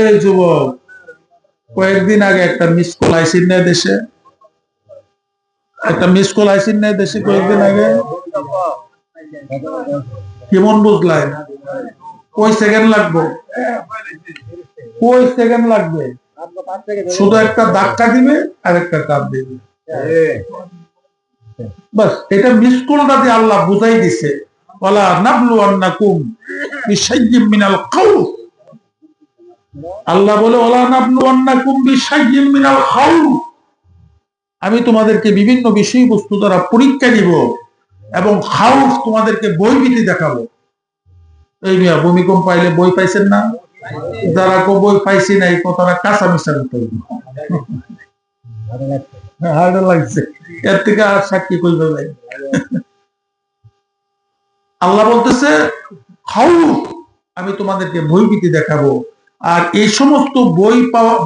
এই যুবক, কয়েকদিন আগে একটা মিস কল আইসিন না দেশে, কয়েকদিন আগে। কেমন বুঝলাই? কই সেকেন্ড লাগবে? শুধু একটা ধাক্কা দিবে আর একটা কাপ দিবে, বাস। এটা মিস কলটা দিয়ে আল্লাহ বুঝাই দিছে, ওয়ালা নাবলুয়ান্নাকুম বিশাইয়্যিম মিনাল খাউফ। আল্লাহ বলে ওয়ালা নাবলুয়ান্নাকুম বিশাইয়্যিম মিনাল খাউফ, আমি তোমাদেরকে বিভিন্ন বিষয়বস্তু দ্বারা পরীক্ষা নিব এবং খাউফ, তোমাদেরকে ভয়ভীতি দেখাবো। এই মিয়া ভূমিকম্প পাইলে বই পাইছেন না? যারা বই পাইছি না, এই কথাটা কাঁচা মিশা লাগছে, এর থেকে আর সাক্ষী কইবে ভাই। আল্লাহ বলতেছে খাউফ, আমি তোমাদেরকে ভয়ভীতি দেখাবো। আর এই সমস্ত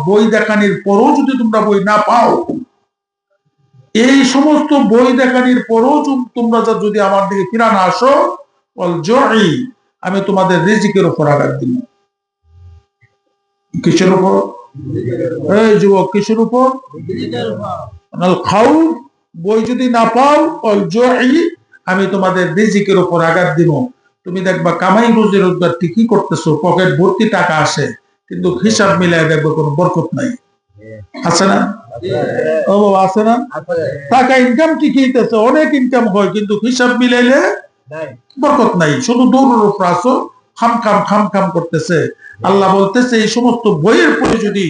বই দেখানোর পরও যদি তোমরা বই না পাও, এই সমস্ত বই দেখানোর পরও তোমরা যদি আমার দিকে ফিরা না আসো, আমি তোমাদের রিজিকের উপর আঘাত দিব। কিসের উপর? এই যুবক, কিসের উপর? খাও, বই যদি না পাও, আমি তোমাদের রিজিকের উপর আঘাত দিব। তুমি দেখবা কামাই রোজি রোজগার ঠিকই করতেছো, পকেট ভর্তি টাকা আসে, কিন্তু হিসাব মিলাই দেখবো কোনো বরকত নাই। আছে না? ও বাবা, আছে না? টাকা ইনকাম ঠিকই হইতেছে, অনেক ইনকাম হয়, কিন্তু হিসাব মিলাইলে বরকত নাই। শুধু দৌড়ের উপর আসো, খাম করতেছে। আল্লাহ বলতেছে এই সমস্ত বইয়ের পরে যদি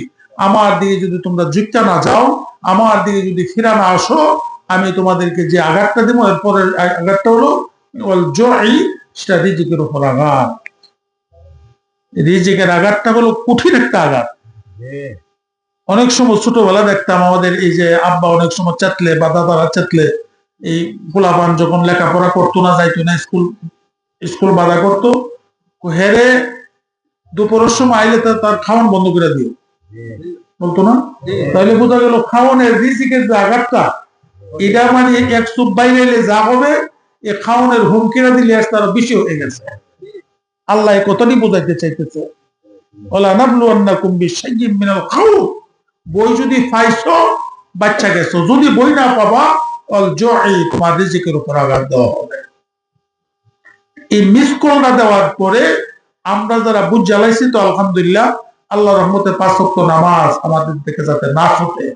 আমার দিকে যদি তোমরা যুক্তা না যাও, আমার দিকে যদি ফিরা না আসো, আমি তোমাদেরকে যে আঘাতটা দেবো, এরপরে আঘাতটা হলো সেটা রিজিকের উপর আঘাত। রিজিকের আঘাতটা হলো কঠিন একটা আঘাত। অনেক সময় ছোটবেলা দেখতাম আমাদের এই যে আব্বা অনেক সময় চাটলে বা দাদারা চাটলে, এই গোলাপান যখন লেখাপড়া করতো না, যাইতো না স্কুল বাধা করতো, হেরে দুপুরের সময় আইলে তার খাওয়ান বন্ধ করে দিও, বলতো না? তাহলে বোঝা গেল খাওয়ানের রিজিকের যে আঘাতটা, এটা মানে এক চুপ বাইরে যা হবে, এ খাওয়ানের হুমকিরা দিলে তার বেশি হয়ে গেছে। আল্লাহ কতটি বোঝাইতে চাইতেছে, ওয়ালা নাবলুয়ান্নাকুম বিশাইয়্যিম মিনাল খাউফ, বই যদি পাইছো বাচ্চা গেছো, যদি বই না পাবা তোমার রিজিকের উপর আঘাত দেওয়া হবে। এই মিস কলটা দেওয়ার পরে আমরা যারা বুঝ জ্বালাইছি, তো আলহামদুলিল্লাহ, আল্লাহ রহমতে 5 ওয়াক্ত নামাজ আমাদের থেকে যাতে না ছুটে।